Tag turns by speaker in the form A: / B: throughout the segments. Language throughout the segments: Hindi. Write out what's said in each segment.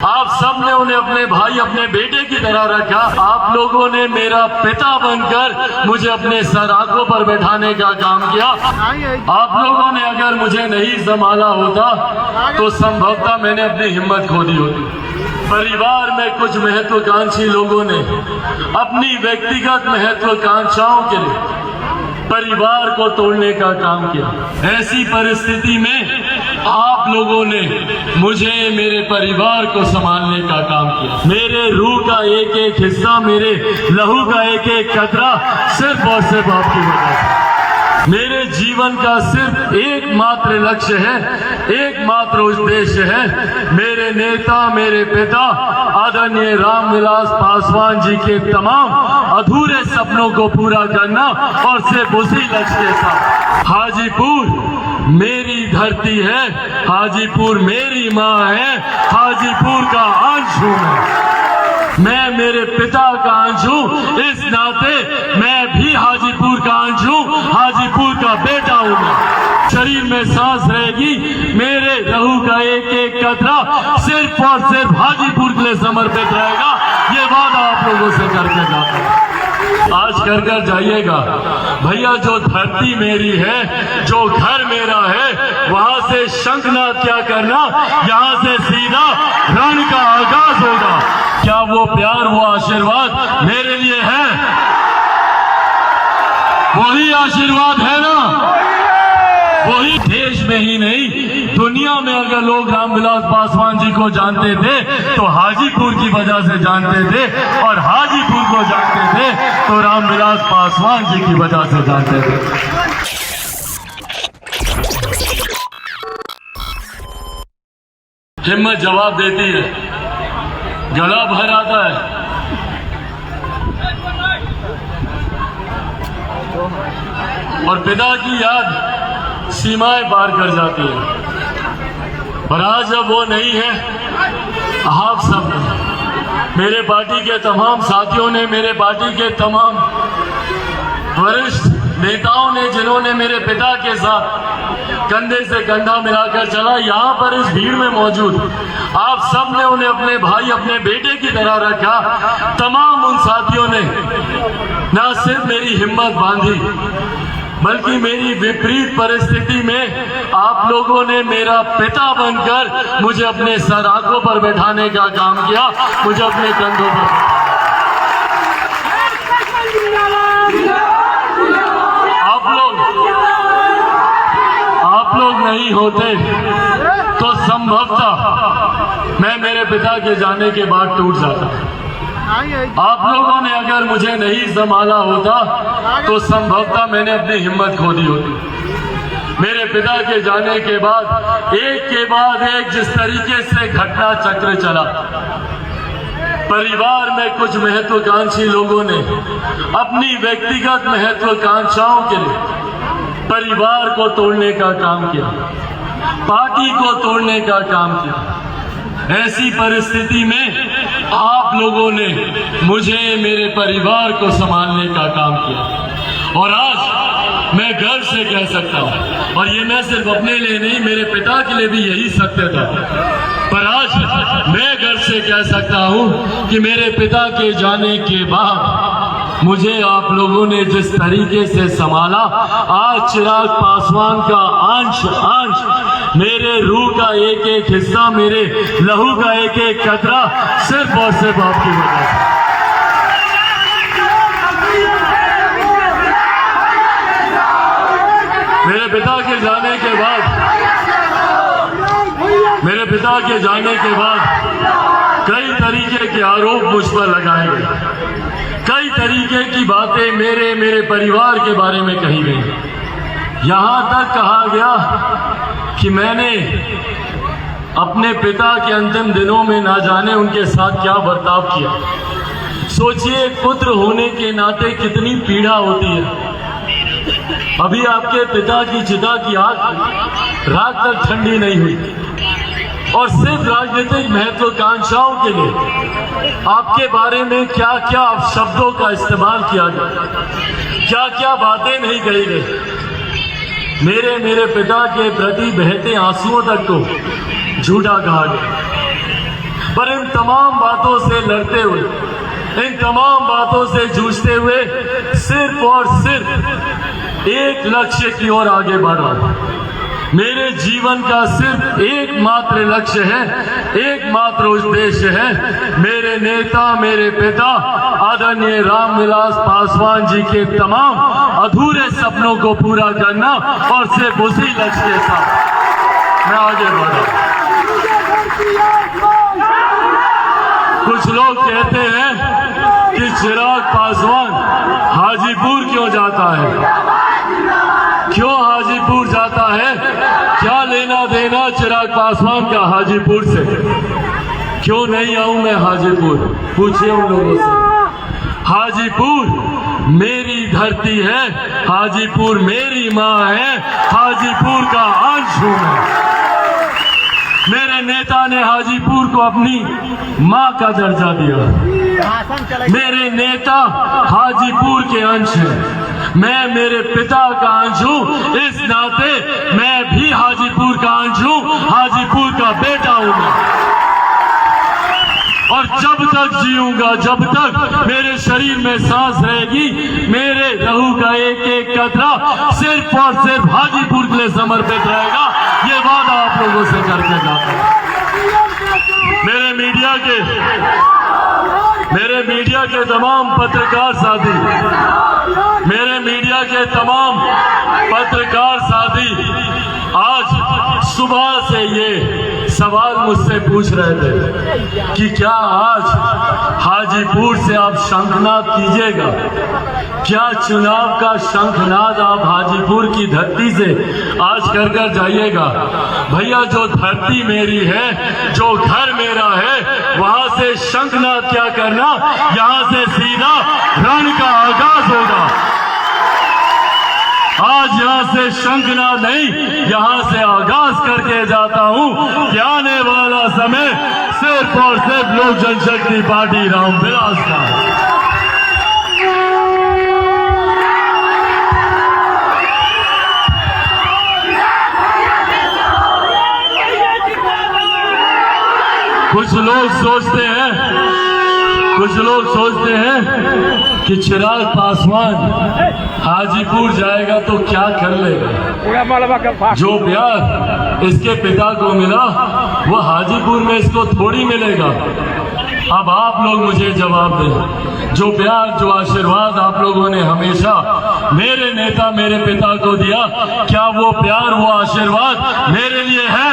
A: आप सब ने उन्हें अपने भाई अपने बेटे की तरह रखा। आप लोगों ने मेरा पिता बनकर मुझे अपने सर आंखों पर बैठाने का काम किया। आप लोगों ने अगर मुझे नहीं संभाला होता तो संभवतः मैंने अपनी हिम्मत खो दी होती। परिवार में कुछ महत्वाकांक्षी लोगों ने अपनी व्यक्तिगत महत्वाकांक्षाओं के लिए परिवार को तोड़ने का काम किया। ऐसी परिस्थिति में आप लोगों ने मुझे मेरे परिवार को संभालने का काम किया। मेरे रूह का एक एक हिस्सा, मेरे लहू का एक एक कतरा सिर्फ और सिर्फ आपकी वजह से। मेरे जीवन का सिर्फ एकमात्र लक्ष्य है, एकमात्र उद्देश्य है, मेरे नेता, मेरे पिता आदरणीय रामविलास पासवान जी के तमाम अधूरे सपनों को पूरा करना और सिर्फ उसी लक्ष्य के साथ। हाजीपुर मेरी धरती है, हाजीपुर मेरी माँ है, हाजीपुर का अंश हूँ मैं मेरे पिता का अंश हूँ, इस नाते मैं भी हाजीपुर का अंश हूँ, हाजीपुर का बेटा हूँ मैं। शरीर में सांस रहेगी, मेरे लहू का एक एक कतरा सिर्फ और सिर्फ हाजीपुर के लिए समर्पित रहेगा। ये वादा आप लोगों से करके जाता हूँ। आज कर कर जाइएगा भैया, जो धरती मेरी है, जो घर मेरा है, वहां से शंखनाद क्या करना, यहाँ से सीधा रण का आगाज होगा। क्या वो प्यार, वो आशीर्वाद मेरे लिए है? वही आशीर्वाद है ना? वही। देश में ही नहीं, दुनिया में अगर लोग रामविलास पासवान जी को जानते थे तो हाजीपुर की वजह से जानते थे, और हाजीपुर को जानते थे तो रामविलास पासवान जी की वजह से जानते थे। हिम्मत जवाब देती है, गला भर आता है। और पिता की याद सीमाएं पार कर जाती है। और आज जब वो नहीं है, आप सब मेरे पार्टी के तमाम साथियों ने, मेरे पार्टी के तमाम वरिष्ठ नेताओं ने, जिन्होंने मेरे पिता के साथ कंधे से कंधा मिलाकर चला, यहाँ पर इस भीड़ में मौजूद आप सब ने उन्हें अपने भाई अपने बेटे की तरह रखा। तमाम उन साथियों ने न सिर्फ मेरी हिम्मत बांधी, बल्कि मेरी विपरीत परिस्थिति में आप लोगों ने मेरा पिता बनकर मुझे अपने सर आंखों पर बैठाने का काम किया, मुझे अपने कंधों पर। आप लोग नहीं होते तो संभवतः मैं मेरे पिता के जाने के बाद टूट जाता। आप लोगों ने अगर मुझे नहीं संभाला होता तो संभवतः मैंने अपनी हिम्मत खो दी होती। मेरे पिता के जाने के बाद एक के बाद एक जिस तरीके से घटना चक्र चला, परिवार में कुछ महत्वाकांक्षी लोगों ने अपनी व्यक्तिगत महत्वाकांक्षाओं के लिए परिवार को तोड़ने का काम किया, पार्टी को तोड़ने का काम किया। ऐसी परिस्थिति में आप लोगों ने मुझे मेरे परिवार को संभालने का काम किया। और आज मैं गर्व से कह सकता हूं, और ये मैं सिर्फ अपने लिए नहीं, मेरे पिता के लिए भी यही सत्य था, पर आज मैं गर्व से कह सकता हूं कि मेरे पिता के जाने के बाद मुझे आप लोगों ने जिस तरीके से संभाला, आज चिराग पासवान का अंश मेरे रूह का एक एक हिस्सा, मेरे लहू का एक एक कतरा सिर्फ और सिर्फ आपकी वजह से। मेरे पिता के जाने के बाद कई तरीके के आरोप मुझ पर लगाए गए, कई तरीके की बातें मेरे परिवार के बारे में कही गई। यहां तक कहा गया कि मैंने अपने पिता के अंतिम दिनों में ना जाने उनके साथ क्या बर्ताव किया। सोचिए, पुत्र होने के नाते कितनी पीड़ा होती है। अभी आपके पिता की चिता की आग रात तक ठंडी नहीं हुई, और सिर्फ राजनीतिक महत्वाकांक्षाओं के लिए आपके बारे में क्या क्या शब्दों का इस्तेमाल किया गया, क्या क्या बातें नहीं कही गई। मेरे पिता के प्रति बहते आंसुओं तक को झूठा कहा गया। पर इन तमाम बातों से लड़ते हुए, इन तमाम बातों से जूझते हुए सिर्फ और सिर्फ एक लक्ष्य की ओर आगे बढ़ रहा हूं। मेरे जीवन का सिर्फ एकमात्र लक्ष्य है, एकमात्र उद्देश्य है, मेरे नेता, मेरे पिता आदरणीय रामविलास पासवान जी के तमाम अधूरे सपनों को पूरा करना, और सिर्फ उसी लक्ष्य के साथ मैं आगे बढ़ा। कुछ लोग कहते हैं कि चिराग पासवान हाजीपुर क्यों जाता है, क्यों हाजीपुर जाता है, क्या लेना देना चिराग पासवान का हाजीपुर से, क्यों नहीं आऊं मैं हाजीपुर, पूछिए उन लोगों से। हाजीपुर मेरी धरती है, हाजीपुर मेरी माँ है, हाजीपुर का अंश हूं मैं। मेरे नेता ने हाजीपुर को अपनी माँ का दर्जा दिया। मेरे नेता हाजीपुर के अंश हैं, मैं मेरे पिता का अंश हूँ, इस नाते मैं भी हाजीपुर का अंश हूँ, हाजीपुर का बेटा हूँ मैं। और जब तक जीऊंगा, जब तक मेरे शरीर में सांस रहेगी, मेरे लहू का एक एक कतरा सिर्फ और सिर्फ हाजीपुर के लिए समर्पित रहेगा। ये वादा आप लोगों से करके जाता हूं। मेरे मीडिया के तमाम पत्रकार साथी, मेरे मीडिया के तमाम पत्रकार साथी आज सुबह से ये सवाल मुझसे पूछ रहे थे कि क्या आज हाजीपुर से आप शंखनाद कीजिएगा, क्या चुनाव का शंखनाद आप हाजीपुर की धरती से आज कर कर जाइएगा। भैया, जो धरती मेरी है, जो घर मेरा है, वहां से शंखनाद क्या करना, यहां से सीधा रण का आगाज होगा। आज यहां से शंखनाद नहीं, यहां से आगाज करके जाता हूं कि आने वाला समय सिर्फ और सिर्फ लोक जनशक्ति पार्टी रामविलास का। कुछ लोग सोचते हैं कि चिराग पासवान हाजीपुर जाएगा तो क्या कर लेगा। जो प्यार इसके पिता को मिला वो हाजीपुर में इसको थोड़ी मिलेगा। अब आप लोग मुझे जवाब दें, जो प्यार, जो आशीर्वाद आप लोगों ने हमेशा मेरे नेता, मेरे पिता को दिया, क्या वो प्यार, वो आशीर्वाद मेरे लिए है?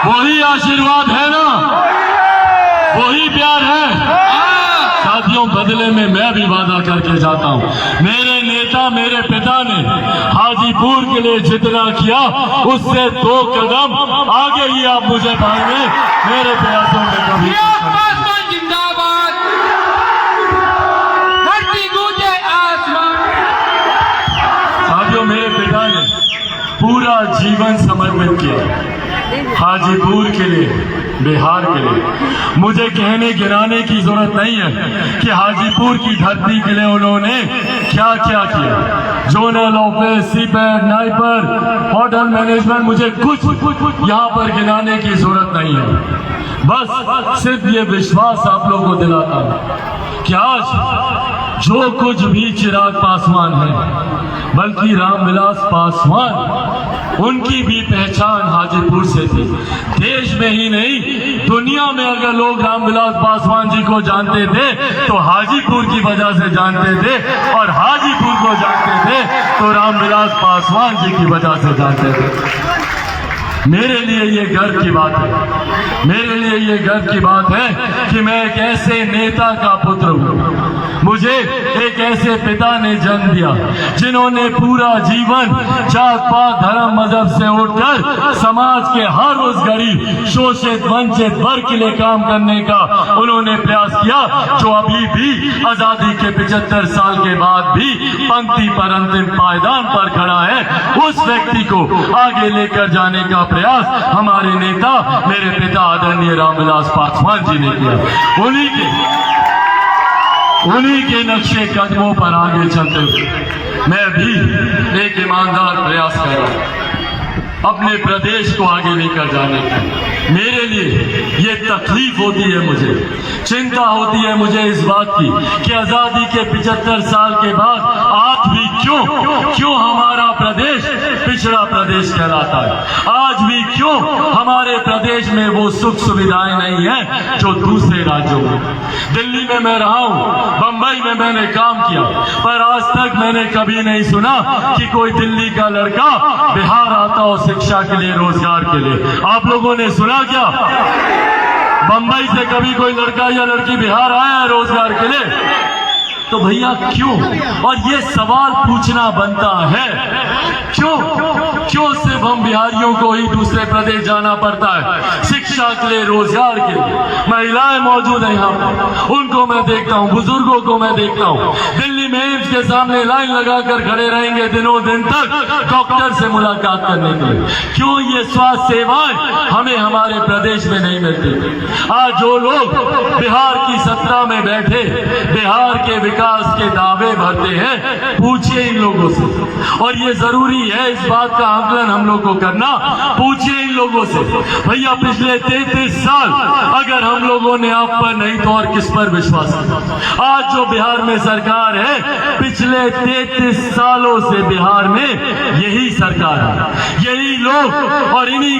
A: वही आशीर्वाद है ना, वही प्यार है। साथियों, बदले में मैं भी वादा करके जाता हूं, मेरे नेता, मेरे पिता ने हाजीपुर के लिए जितना किया उससे 2 कदम आगे ही आप मुझे पाएंगे। मेरे प्रयासों में कभी
B: जिंदाबाद, धरती गूंजे आसमान।
A: साथियों, मेरे पिता ने पूरा जीवन समर्पित किया हाजीपुर के लिए, बिहार के लिए। मुझे कहने गिनाने की जरूरत नहीं है कि हाजीपुर की धरती के लिए उन्होंने क्या क्या किया। Zonal office, CPAT, NIPER, hotel management, मुझे कुछ यहाँ पर गिनाने की जरूरत नहीं है। बस सिर्फ ये विश्वास आप लोगों को दिलाता हूँ कि आज जो कुछ भी चिराग पासवान है, बल्कि रामविलास पासवान, उनकी भी पहचान हाजीपुर से थी। देश में ही नहीं, दुनिया में अगर लोग रामविलास पासवान जी को जानते थे तो हाजीपुर की वजह से जानते थे, और हाजीपुर को जानते थे तो रामविलास पासवान जी की वजह से जानते थे। मेरे लिए ये गर्व की बात है, मेरे लिए ये गर्व की बात है कि मैं एक ऐसे नेता का पुत्र हूँ, मुझे एक ऐसे पिता ने जन्म दिया जिन्होंने पूरा जीवन जात पात धर्म मजहब से उठकर समाज के हर उस गरीब शोषित वंचित वर्ग के लिए काम करने का उन्होंने प्रयास किया, जो अभी भी आजादी के 75 साल के बाद भी पंक्ति पर अंतिम पायदान पर खड़ा है। उस व्यक्ति को आगे लेकर जाने का प्रयास हमारे नेता, मेरे पिता आदरणीय रामविलास पासवान जी ने किया। उन्हीं के नक्शे कदमों पर आगे चलते हुए मैं भी एक ईमानदार प्रयास कर रहा हूं। अपने प्रदेश को आगे लेकर जाने की। मेरे लिए ये तकलीफ होती है, मुझे चिंता होती है मुझे इस बात की कि आजादी के 75 साल के बाद आज भी क्यों हमारा प्रदेश पिछड़ा प्रदेश कहलाता है। आज भी क्यों हमारे प्रदेश में वो सुख सुविधाएं नहीं है जो दूसरे राज्यों में। दिल्ली में मैं रहा हूं, बंबई में मैंने काम किया, पर आज तक मैंने कभी नहीं सुना कि कोई दिल्ली का लड़का बिहार आता हो शिक्षा के लिए, रोजगार के लिए। आप लोगों ने सुना क्या? बंबई से कभी कोई लड़का या लड़की बिहार आया है रोजगार के लिए? तो भैया क्यों? और ये सवाल पूछना बनता है, क्यों सिर्फ हम बिहारियों को ही दूसरे प्रदेश जाना पड़ता है शिक्षा के लिए, रोजगार के लिए? महिलाएं मौजूद हैं यहाँ पर, उनको मैं देखता हूँ, बुजुर्गों को मैं देखता हूँ, दिल्ली में एम्स के सामने लाइन लगाकर खड़े रहेंगे दिनों दिन तक डॉक्टर से मुलाकात करने के लिए। क्यों ये स्वास्थ्य सेवाएं हमें हमारे प्रदेश में नहीं मिलती? आज जो लोग बिहार की सत्ता में बैठे बिहार के विकास के दावे भरते हैं, पूछिए इन लोगों से। और ये जरूरी है इस बात का आकलन हम लोग को करना, पूछिए इन लोगों से भैया पिछले 33 साल अगर हम लोगों ने आप पर नहीं तो और किस पर विश्वास किया? आज जो बिहार में सरकार है, पिछले 33 सालों से बिहार में यही सरकार है, यही लोग और इन्हीं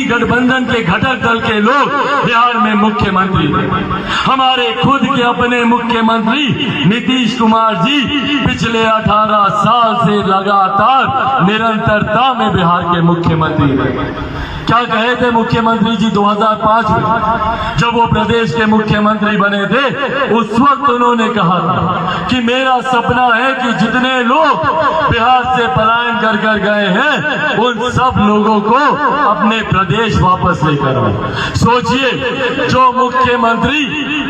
A: गठबंधन के घटक दल के लोग बिहार में मुख्यमंत्री हैं। हमारे खुद के अपने मुख्यमंत्री नीतीश कुमार जी पिछले 18 साल से लगातार निरंतरता में बिहार के मुख्यमंत्री हैं। क्या कहे थे मुख्यमंत्री जी 2005 में जब वो प्रदेश के मुख्यमंत्री बने थे? उस वक्त उन्होंने कहा था कि मेरा सपना है कि जितने लोग बिहार से पलायन कर कर गए हैं उन सब लोगों को अपने प्रदेश वापस लेकर आए। सोचिए, जो मुख्यमंत्री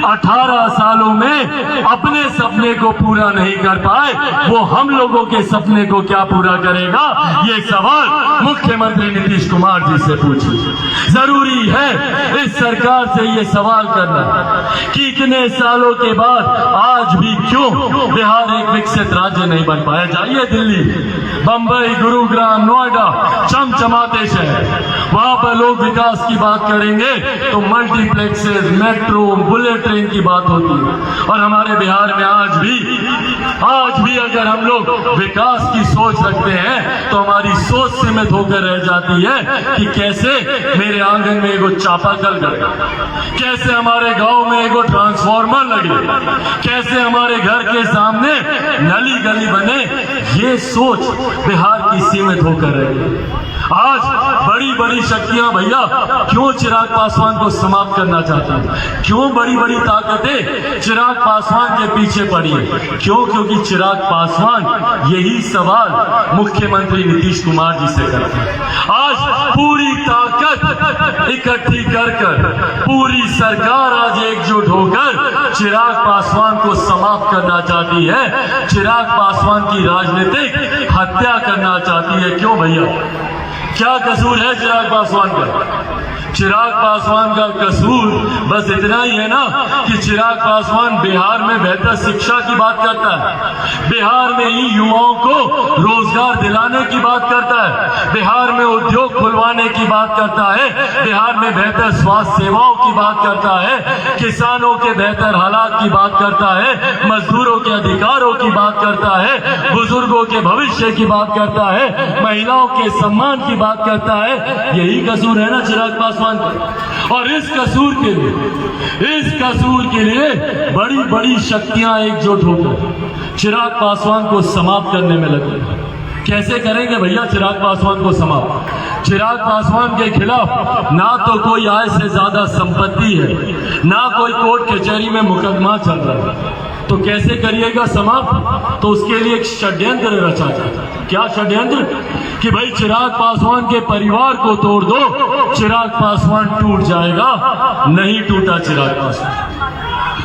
A: 18 सालों में अपने सपने को पूरा नहीं कर पाए, वो हम लोगों के सपने को क्या पूरा करेगा? ये सवाल मुख्यमंत्री नीतीश कुमार जी से पूछिए। जरूरी है इस सरकार से ये सवाल करना कि इतने सालों के बाद आज भी क्यों बिहार एक विकसित राज्य नहीं बन पाया। जाइए दिल्ली, बंबई, गुरुग्राम, नोएडा, चमचमाते शहर, वहां पर लोग विकास की बात करेंगे तो मल्टीप्लेक्सेस, मेट्रो, बुलेट ट्रेन की बात होती है। और हमारे बिहार में आज भी अगर हम लोग विकास की सोच रखते हैं तो हमारी सोच सीमित होकर रह जाती है कि कैसे मेरे आंगन में एगो चापाकल लगे, कैसे हमारे गांव में एगो ट्रांसफार्मर लगे, कैसे हमारे घर के सामने नली गली बने। ये सोच बिहार की सीमित होकर रही। आज बड़ी बड़ी शक्तियां भैया क्यों चिराग पासवान को समाप्त करना चाहती हैं? क्यों बड़ी बड़ी ताकतें चिराग पासवान के पीछे पड़ी है? क्यों? क्योंकि चिराग पासवान यही सवाल मुख्यमंत्री नीतीश कुमार जी से करते हैं। आज पूरी ताकत इकट्ठी कर पूरी सरकार आज एकजुट होकर चिराग पासवान को समाप्त करना चाहती है, चिराग पासवान की राजनीतिक हत्या करना चाहती है। क्यों भैया? क्या कसूर है चिराग पासवान का? चिराग पासवान का कसूर बस इतना ही है ना कि चिराग पासवान बिहार में बेहतर शिक्षा की बात करता है, बिहार में ही युवाओं को रोजगार दिलाने की बात करता है, बिहार में उद्योग खुलवाने की बात करता है, बिहार में बेहतर स्वास्थ्य सेवाओं की बात करता है, किसानों के बेहतर हालात की बात करता है, मजदूरों के अधिकारों की बात करता है, बुजुर्गों के भविष्य की बात करता है, महिलाओं के सम्मान की बात करता है। यही कसूर है ना चिराग पासवान। और इस कसूर के लिए बड़ी बड़ी शक्तियां एकजुट होकर चिराग पासवान को समाप्त करने में लगी। कैसे करेंगे भैया चिराग पासवान को समाप्त? चिराग पासवान के खिलाफ ना तो कोई आय से ज्यादा संपत्ति है, ना कोई कोर्ट कचहरी में मुकदमा चल रहा है, तो कैसे करिएगा समाप्त? तो उसके लिए एक षड्यंत्र रचा जाता है। क्या षड्यंत्र? कि भाई चिराग पासवान के परिवार को तोड़ दो, चिराग पासवान टूट जाएगा। नहीं टूटा चिराग पासवान।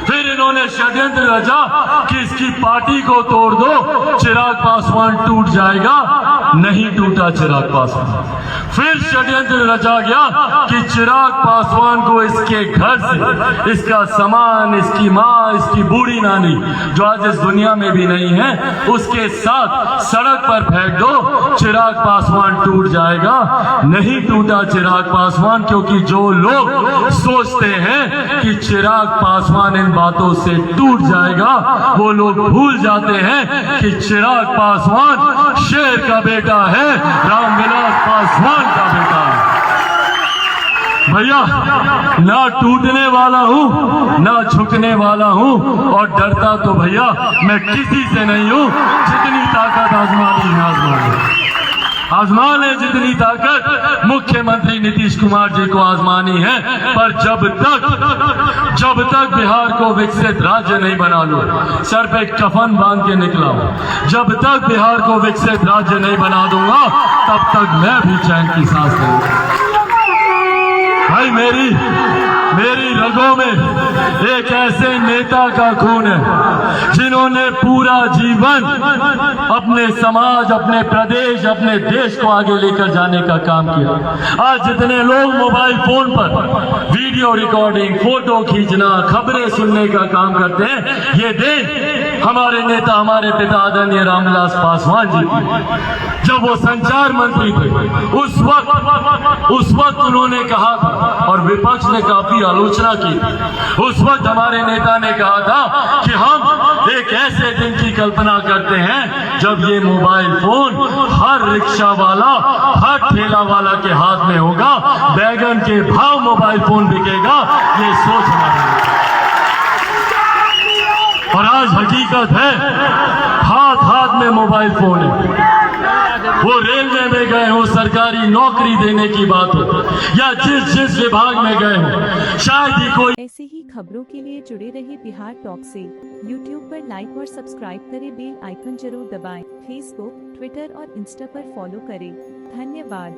A: फिर इन्होंने षड्यंत्र रचा कि इसकी पार्टी को तोड़ दो, चिराग पासवान टूट जाएगा। नहीं टूटा चिराग पासवान। फिर षड्यंत्र रचा गया कि चिराग पासवान को इसके घर से इसका सामान, इसकी माँ, इसकी बूढ़ी नानी जो आज इस दुनिया में भी नहीं है, उसके साथ सड़क पर फेंक दो, चिराग पासवान टूट जाएगा। नहीं टूटा चिराग पासवान, क्योंकि जो लोग सोचते हैं कि चिराग पासवान इन बातों से टूट जाएगा, वो लोग भूल जाते हैं कि चिराग पासवान शेर का बेटा है, रामविलास पासवान का बेटा है। भैया, ना टूटने वाला हूँ, ना झुकने वाला हूँ, और डरता तो भैया मैं किसी से नहीं हूँ। जितनी ताकत आजमानी है आजमान है, जितनी ताकत मुख्यमंत्री नीतीश कुमार जी को आजमानी है। पर जब तक बिहार को विकसित राज्य नहीं बना लो, सर पे कफन बांध के निकला हूं, जब तक बिहार को विकसित राज्य नहीं बना दूंगा, तब तक मैं भी चैन की सांस नहीं। भाई, मेरी रगों में एक ऐसे नेता का खून है जिन्होंने पूरा जीवन अपने समाज, अपने प्रदेश, अपने देश को आगे लेकर जाने का काम किया। आज जितने लोग मोबाइल फोन पर वीडियो रिकॉर्डिंग, फोटो खींचना, खबरें सुनने का काम करते हैं, ये देन हमारे नेता, हमारे पिता आदरणीय रामविलास पासवान जी की। जब वो संचार मंत्री थे, उस वक्त उन्होंने कहा था, और विपक्ष ने काफी आलोचना की, उस वक्त हमारे नेता ने कहा था कि हम एक ऐसे दिन की कल्पना करते हैं जब ये मोबाइल फोन हर रिक्शा वाला, हर ठेला वाला के हाथ में होगा, बैगन के भाव मोबाइल फोन बिकेगा। ये सोच हमारी, और आज हकीकत है, हाथ हाथ में मोबाइल फोन है। वो रेलवे में गए हो, सरकारी नौकरी देने की बात हो, या जिस विभाग में गए हो, शायद ही कोई।
C: ऐसे ही खबरों के लिए जुड़े रहे बिहार टॉक से। यूट्यूब पर लाइक और सब्सक्राइब करें, बेल आइकन जरूर दबाएं। फेसबुक, ट्विटर और इंस्टा पर फॉलो करें। धन्यवाद।